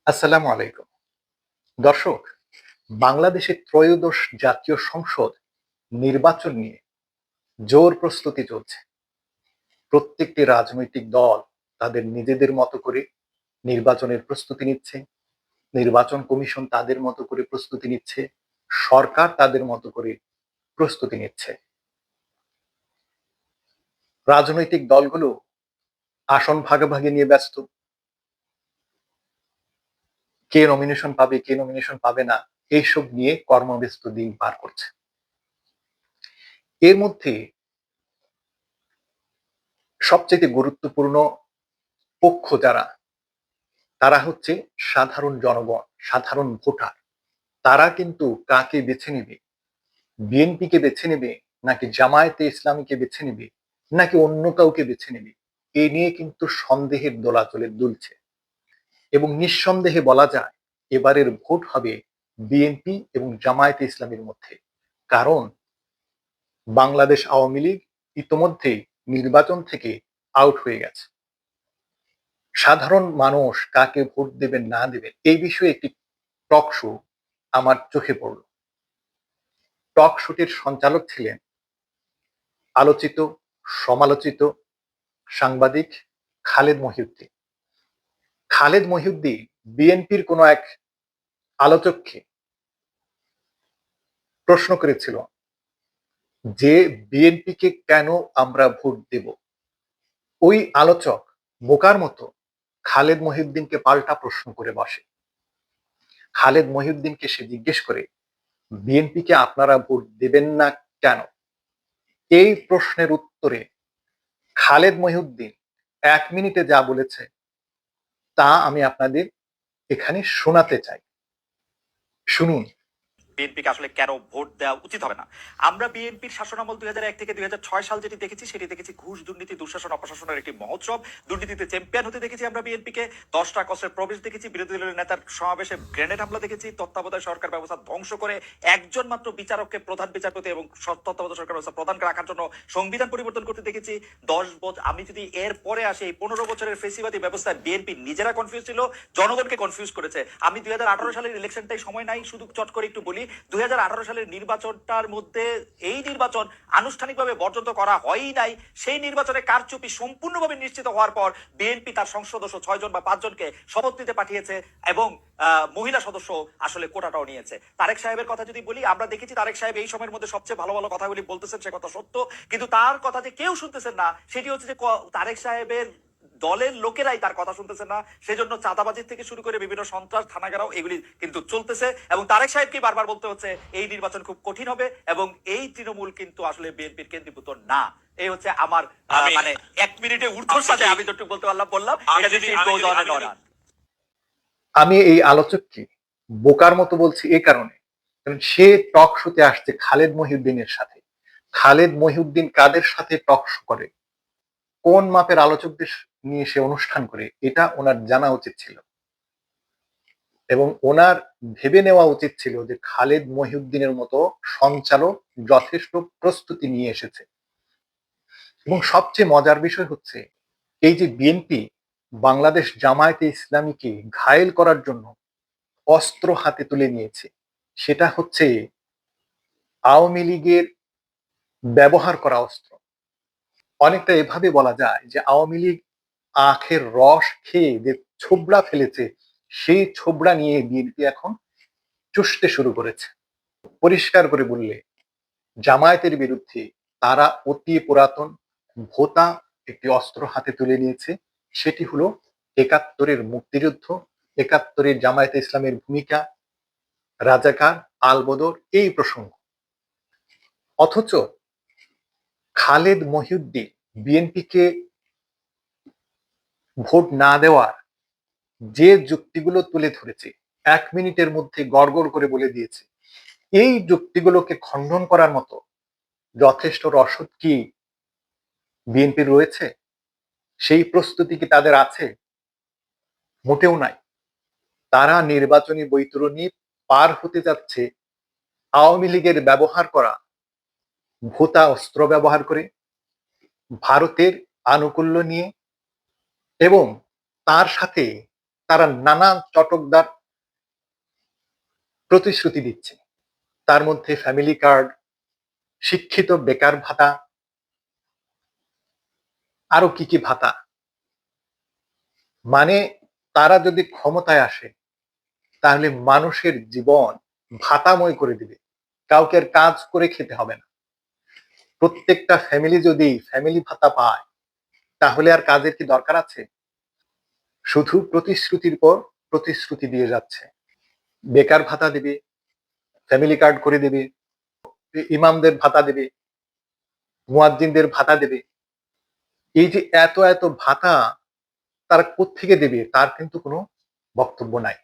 আসসালামু আলাইকুম। দর্শক, বাংলাদেশের ত্রয়োদশ জাতীয় সংসদ নির্বাচন নিয়ে জোর প্রস্তুতি চলছে। প্রত্যেকটি রাজনৈতিক দল তাদের নিজেদের মতো করে নির্বাচনের প্রস্তুতি নিচ্ছে। নির্বাচন কমিশন তাদের মতো করে প্রস্তুতি নিচ্ছে। সরকার তাদের মতো করে প্রস্তুতি নিচ্ছে। রাজনৈতিক দলগুলো আসন ভাগাভাগি নিয়ে ব্যস্ত। কে নমিনেশন পাবে, কে নমিনেশন পাবে না, এইসব নিয়ে কর্মব্যস্ত দিন পার করছে। এর মধ্যে সবচেয়ে গুরুত্বপূর্ণ পক্ষ যারা, তারা হচ্ছে সাধারণ জনগণ, সাধারণ ভোটার। তারা কিন্তু কাকে বেছে নেবে, বিএনপিকে বেছে নেবে নাকি জামায়াতে ইসলামীকে বেছে নেবে নাকি অন্য কাউকে বেছে নেবে, এ নিয়ে কিন্তু সন্দেহের দোলাচলে দুলছে। এবং নিঃসন্দেহে বলা যায় এবারের ভোট হবে বিএনপি এবং জামায়াতে ইসলামীর মধ্যে। কারণ বাংলাদেশ আওয়ামী লীগ ইতোমধ্যেই নির্বাচন থেকে আউট হয়ে গেছে। সাধারণ মানুষ কাকে ভোট দেবেন না দেবেন এই বিষয়ে একটি টক শো আমার চোখে পড়ল। টক শোটির সঞ্চালক ছিলেন আলোচিত, সমালোচিত সাংবাদিক খালেদ মহিউদ্দিন। খালেদ মহিউদ্দিন বিএনপির কোন এক আলোচককে প্রশ্ন করেছিল যে বিএনপিকে কেন আমরা ভোট দেব। ওই আলোচক বোকার মতো খালেদ মহিউদ্দিনকে পাল্টা প্রশ্ন করে বসে। খালেদ মহিউদ্দিনকে সে জিজ্ঞেস করে, বিএনপিকে আপনারা ভোট দেবেন না কেন? এই প্রশ্নের উত্তরে খালেদ মহিউদ্দিন ১ মিনিটে যা বলেছে তা আমি আপনাদের এখানে শোনাতে চাই। শুনুন। বিএনপিকে আসলে কেন ভোট দেওয়া উচিত হবে না। আমরা বিএনপির শাসনামল ২০০১ থেকে ২০০৬ সাল যেটি দেখেছি সেটি দেখেছি ঘুষ, দুর্নীতি, দুঃশাসন, অপশাসনের একটি মহোৎসব। দুর্নীতিতে চ্যাম্পিয়ন হতে দেখেছি আমরা বিএনপিকে। ১০টা কষ্টের প্রবেশ দেখেছি, বিরোধী দলের নেতার সমাবেশে গ্রেনেড হামলা দেখেছি, তত্ত্বাবধায়ক সরকার ব্যবস্থা ধ্বংস করে একজন মাত্র বিচারককে প্রধান বিচারপতি এবং তত্ত্বাবধায়ক সরকার ব্যবস্থা প্রধান রাখার জন্য সংবিধান পরিবর্তন করতে দেখেছি। ১০ বছর, আমি যদি এর পরে আসি, এই ১৫ বছরের ফেসিবাদী ব্যবস্থায় বিএনপি নিজেরা কনফিউজ ছিল, জনগণকে কনফিউজ করেছে। আমি ২০১৮ সালের ইলেকশনটাই সময় নাই, শুধু চট করে একটু বলি। ২০১৮ সালের নির্বাচনটার মধ্যে এই নির্বাচন আনুষ্ঠানিকভাবে বর্জন করা হয়ই নাই। সেই নির্বাচনে কারচুপি সম্পূর্ণভাবে নিশ্চিত হওয়ার পর বিএনপি তার সংসদ সদস্য ৬ জন বা ৫ জনকে শপথ নিতে পাঠিয়েছে এবং মহিলা সদস্য আসলে কোটাটাও নিয়েছে। তারেক সাহেবের কথা যদি বলি, আমরা দেখেছি তারেক সাহেব এই সময়ের মধ্যে সবচেয়ে ভালো ভালো কথাগুলি বলতেছেন, সে কথা সত্য, কিন্তু তার কথা যে কেউ শুনতেছেন না সেটি হচ্ছে যে তারেক সাহেবের দলের লোকেরাই তার কথা শুনতেছে না। সেজন্য চাঁদাবাজির থেকে শুরু করে বিভিন্ন সন্ত্রাস, থানাগারাও এগুলি কিন্তু চলতেছে এবং তারেক সাহেবকে বারবার বলতে হচ্ছে এই নির্বাচন খুব কঠিন হবে এবং এই তৃণমূল কিন্তু আসলে বিএনপির কেন্দ্রীভূত না। এই হচ্ছে আমার মানে ১ মিনিটে ঊর্ধ্বর সাথে আমি যতটুকু বলতে পারলাম বললাম। আমি এই আলোচককে বোকার মতো বলছি এ কারণে, কারণ সে টক শোতে আসছে খালেদ মহিউদ্দিনের সাথে। খালেদ মহিউদ্দিন কাদের সাথে টক শো করে, কোন মাপের আলোচকদের নিয়ে সে অনুষ্ঠান করে, এটা ওনার জানা উচিত ছিল এবং ওনার ভেবে নেওয়া উচিত ছিল যে খালেদ মহিউদ্দিনের মতো সঞ্চালক যথেষ্ট প্রস্তুতি নিয়ে এসেছে। এবং সবচেয়ে মজার বিষয় হচ্ছে এই যে বিএনপি বাংলাদেশ জামায়াতে ইসলামীকে ঘায়েল করার জন্য অস্ত্র হাতে তুলে নিয়েছে, সেটা হচ্ছে আওয়ামী লীগের ব্যবহার করা অস্ত্র। অনেকটা এভাবে বলা যায় যে আওয়ামী লীগ আখের রস খেয়ে যে ছোবড়া ফেলেছে, সেই ছোবড়া নিয়ে বিএনপি এখন চুষতে শুরু করেছে। পরিষ্কার করে বললে জামায়াতের বিরুদ্ধে তারা অতি পুরাতন ভোতা একটি অস্ত্র হাতে তুলে নিয়েছে। সেটি হলো ৭১-এর মুক্তিযুদ্ধ, ৭১-এর জামায়াতে ইসলামের ভূমিকা, রাজাকার, আলবদর এই প্রসঙ্গ। অথচ খালেদ মহিউদ্দিন বিএনপিকে ভোট না দেওয়ার যে যুক্তিগুলো তুলে ধরেছে ১ মিনিটের মধ্যে গড়গড় করে বলে দিয়েছে। এই যুক্তিগুলোকে খণ্ডন করার মতো যথেষ্ট রসদ কি বিএনপির রয়েছে? সেই প্রস্তুতি কি তাদের আছে? মোটেও নাই। তারা নির্বাচনী বৈতরণী পার হতে যাচ্ছে আওয়ামী লীগের ব্যবহার করা ভোতা অস্ত্র ব্যবহার করে, ভারতের আনুকূল্য নিয়ে এবং তার সাথে তারা নানান চটকদার প্রতিশ্রুতি দিচ্ছে। তার মধ্যে ফ্যামিলি কার্ড, শিক্ষিত বেকার ভাতা, আরো কি কি ভাতা। মানে তারা যদি ক্ষমতায় আসে তাহলে মানুষের জীবন ভাতাময় করে দিবে, কাউকে আর কাজ করে খেতে হবে না। প্রত্যেকটা ফ্যামিলি যদি ফ্যামিলি ভাতা পায় তাহলে আর কাজের কি দরকার আছে? শুধু প্রতিশ্রুতির পর প্রতিশ্রুতি দিয়ে যাচ্ছে। বেকার ভাতা দিবে, ফ্যামিলি কার্ড করে দেবে, ইমামদের ভাতা দেবে, মুয়াজ্জিনদের ভাতা দেবে। এই যে এত এত ভাতা তারা কোত্থেকে দেবে তার কিন্তু কোনো বক্তব্য নাই।